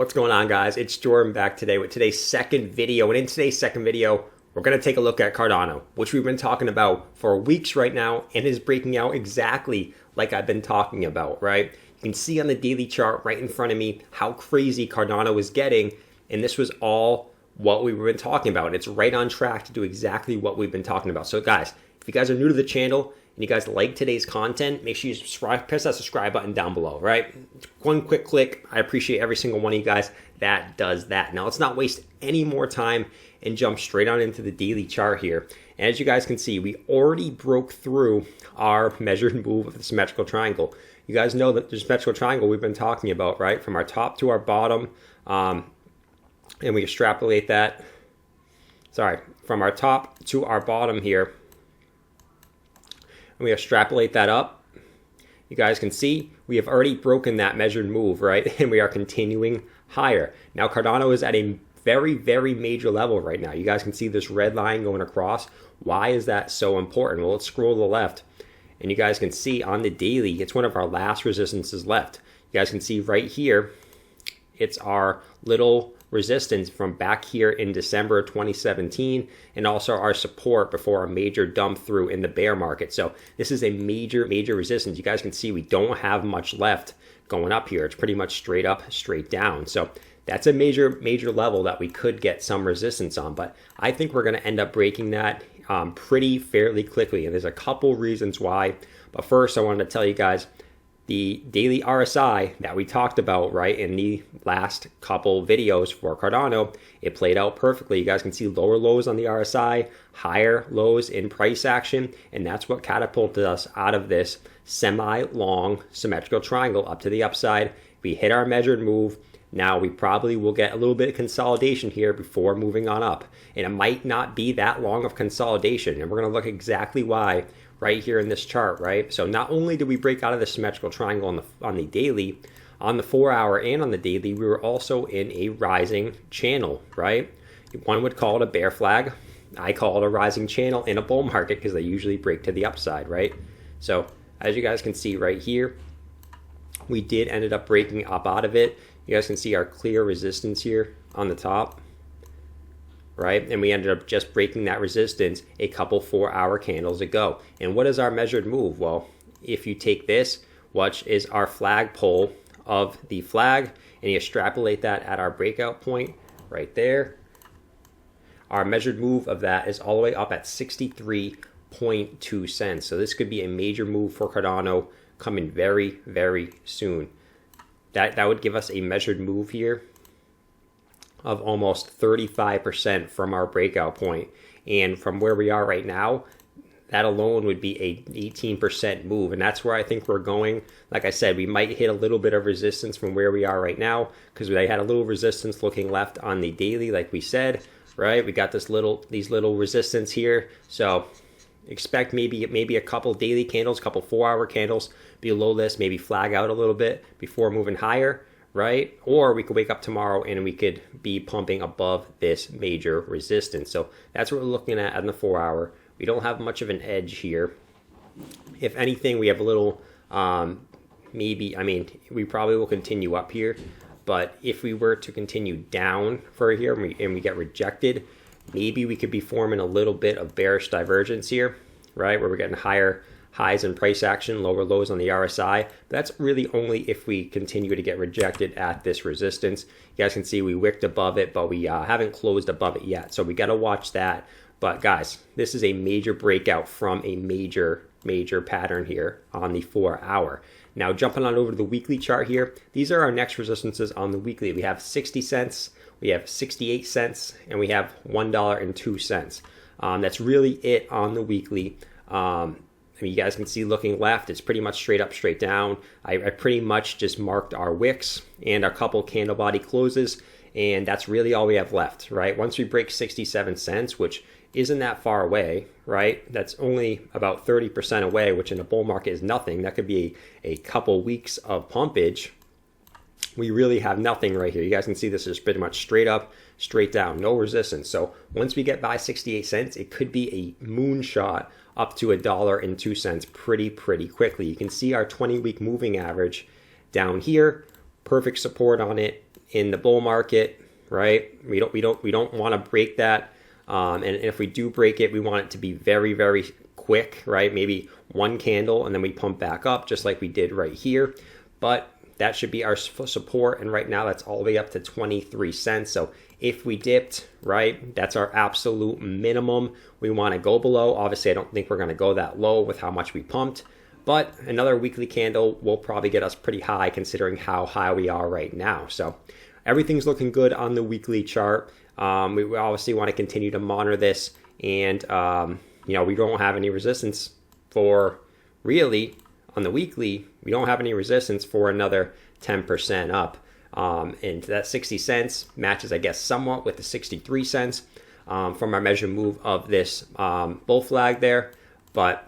What's going on, guys? It's Jordan back today with today's second video. And in today's second video, we're going to take a look at Cardano, which we've been talking about for weeks right now and is breaking out exactly like I've been talking about, right? You can see on the daily chart right in front of me how crazy Cardano is getting. And this was all what we've been talking about. It's right on track to do exactly what we've been talking about. So guys, if you guys are new to the channel and you guys like today's content, make sure you subscribe, press that subscribe button down below, right? One quick click. I appreciate every single one of you guys that does that. Now let's not waste any more time and jump straight on into the daily chart here. And as you guys can see, we already broke through our measured move of the symmetrical triangle. You guys know that the symmetrical triangle we've been talking about, right? From our top to our bottom, and we extrapolate that, from our top to our bottom here, and we extrapolate that up. You guys can see we have already broken that measured move, right? And we are continuing higher. Now Cardano is at a very, very major level right now. You guys can see this red line going across. Why is that so important? Well, let's scroll to the left, and you guys can see on the daily, it's one of our last resistances left. You guys can see right here, it's our little resistance from back here in December of 2017, and also our support before a major dump through in the bear market. So this is a major resistance. You guys can see we don't have much left going up here. It's pretty much straight up, straight down. So that's a major level that we could get some resistance on, but I think we're going to end up breaking that fairly quickly, and there's a couple reasons why. But first, I wanted to tell you guys the daily RSI that we talked about, right, in the last couple videos for Cardano, it played out perfectly. You guys can see lower lows on the RSI, higher lows in price action, and that's what catapulted us out of this semi-long symmetrical triangle up to the upside. We hit our measured move. Now we probably will get a little bit of consolidation here before moving on up, and it might not be that long of consolidation, and we're going to look exactly why right here in this chart, right? So not only did we break out of the symmetrical triangle on the daily, on the 4 hour and on the daily, we were also in a rising channel, right? One would call it a bear flag. I call it a rising channel in a bull market because they usually break to the upside, right? So as you guys can see right here, we did ended up breaking up out of it. You guys can see our clear resistance here on the top, right? And we ended up just breaking that resistance a couple 4 hour candles ago. And what is our measured move? Well, if you take this, which is our flagpole of the flag, and you extrapolate that at our breakout point right there, our measured move of that is all the way up at 63.2 cents. So this could be a major move for Cardano coming very, very soon. That would give us a measured move here of almost 35% from our breakout point. And from where we are right now, that alone would be a 18% move. And that's where I think we're going. Like I said, we might hit a little bit of resistance from where we are right now, because they had a little resistance looking left on the daily, like we said, right? We got these little resistance here. So expect maybe a couple daily candles, couple 4 hour candles below this, maybe flag out a little bit before moving higher, right? Or we could wake up tomorrow and we could be pumping above this major resistance. So that's what we're looking at on the 4 hour. We don't have much of an edge here. If anything, we have a little, we probably will continue up here. But if we were to continue down for here and we get rejected, maybe we could be forming a little bit of bearish divergence here, right? Where we're getting higher highs in price action, lower lows on the RSI. But that's really only if we continue to get rejected at this resistance. You guys can see we wicked above it, but we haven't closed above it yet. So we got to watch that. But guys, this is a major breakout from a major pattern here on the 4 hour. Now jumping on over to the weekly chart here, these are our next resistances on the weekly. We have 60 cents, we have 68 cents, and we have $1.02. That's really it on the weekly. You guys can see looking left, it's pretty much straight up, straight down. I pretty much just marked our wicks and a couple candle body closes, and that's really all we have left, right? Once we break 67 cents, which isn't that far away, right? That's only about 30% away, which in a bull market is nothing. That could be a couple weeks of pumpage. We really have nothing right here. You guys can see this is pretty much straight up, straight down, no resistance. So once we get by 68 cents, it could be a moonshot up to $1.02 pretty quickly. You can see our 20-week moving average down here, perfect support on it, in the bull market, right? We don't want to break that. And if we do break it, we want it to be very, very quick, right? Maybe one candle and then we pump back up just like we did right here. But that should be our support. And right now that's all the way up to 23 cents. So if we dipped, right, that's our absolute minimum we want to go below. Obviously, I don't think we're going to go that low with how much we pumped. But another weekly candle will probably get us pretty high considering how high we are right now. So everything's looking good on the weekly chart. We obviously want to continue to monitor this. And, we don't have any resistance for really on the weekly. We don't have any resistance for another 10% up. And that 60 cents matches, I guess, somewhat with the 63 cents from our measured move of this bull flag there. But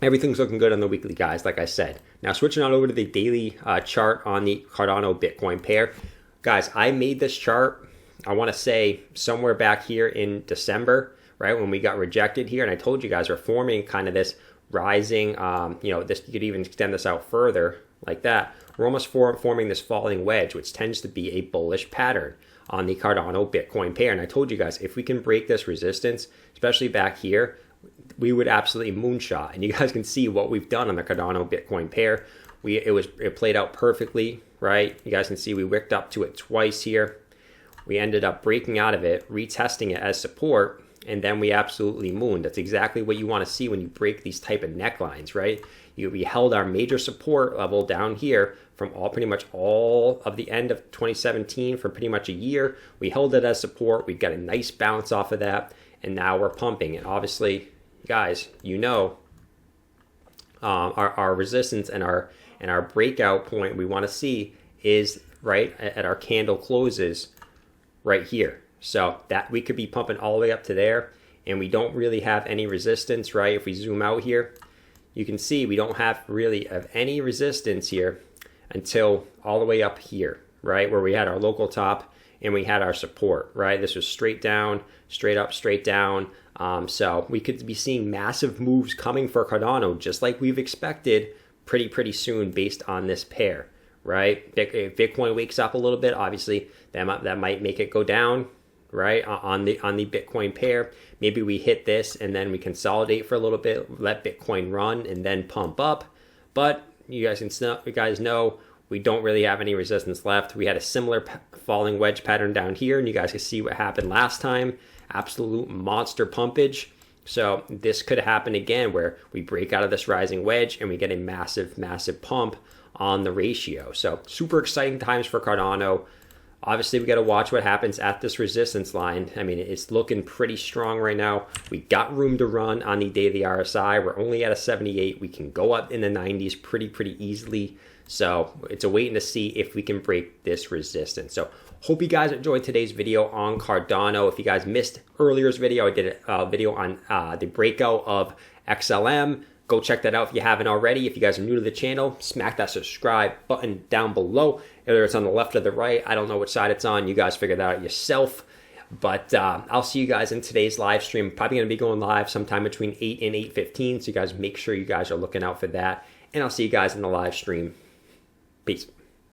everything's looking good on the weekly, guys, like I said. Now, switching on over to the daily chart on the Cardano Bitcoin pair. Guys, I made this chart, I want to say, somewhere back here in December, right, when we got rejected here. And I told you guys we're forming kind of this rising, this, you could even extend this out further like that. We're almost forming this falling wedge, which tends to be a bullish pattern on the Cardano Bitcoin pair. And I told you guys, if we can break this resistance, especially back here, we would absolutely moonshot. And you guys can see what we've done on the Cardano Bitcoin pair. It played out perfectly, right? You guys can see we wicked up to it twice here. We ended up breaking out of it, retesting it as support, and then we absolutely mooned. That's exactly what you want to see when you break these type of necklines, right? We held our major support level down here from pretty much all of the end of 2017 for pretty much a year. We held it as support. We got a nice bounce off of that, and now we're pumping. And obviously, guys, our resistance and our breakout point we want to see is right at our candle closes right here. So that we could be pumping all the way up to there, and we don't really have any resistance, right? If we zoom out here, you can see we don't have really any resistance here until all the way up here, right? Where we had our local top and we had our support, right? This was straight down, straight up, straight down. So we could be seeing massive moves coming for Cardano, just like we've expected pretty soon based on this pair, right? If Bitcoin wakes up a little bit, obviously that might make it go down, right? On the Bitcoin pair. Maybe we hit this and then we consolidate for a little bit, let Bitcoin run and then pump up. But you guys know we don't really have any resistance left. We had a similar falling wedge pattern down here, and you guys can see what happened last time. Absolute monster pumpage. So this could happen again where we break out of this rising wedge and we get a massive pump on the ratio. So super exciting times for Cardano. Obviously, we got to watch what happens at this resistance line. I mean, it's looking pretty strong right now. We got room to run on the daily RSI. We're only at a 78. We can go up in the 90s pretty easily. So it's a waiting to see if we can break this resistance. So hope you guys enjoyed today's video on Cardano. If you guys missed earlier's video, I did a video on the breakout of XLM. Go check that out if you haven't already. If you guys are new to the channel, smack that subscribe button down below. Whether it's on the left or the right, I don't know which side it's on. You guys figure that out yourself. But I'll see you guys in today's live stream. Probably going to be going live sometime between 8 and 8:15. So you guys make sure you guys are looking out for that. And I'll see you guys in the live stream. Peace.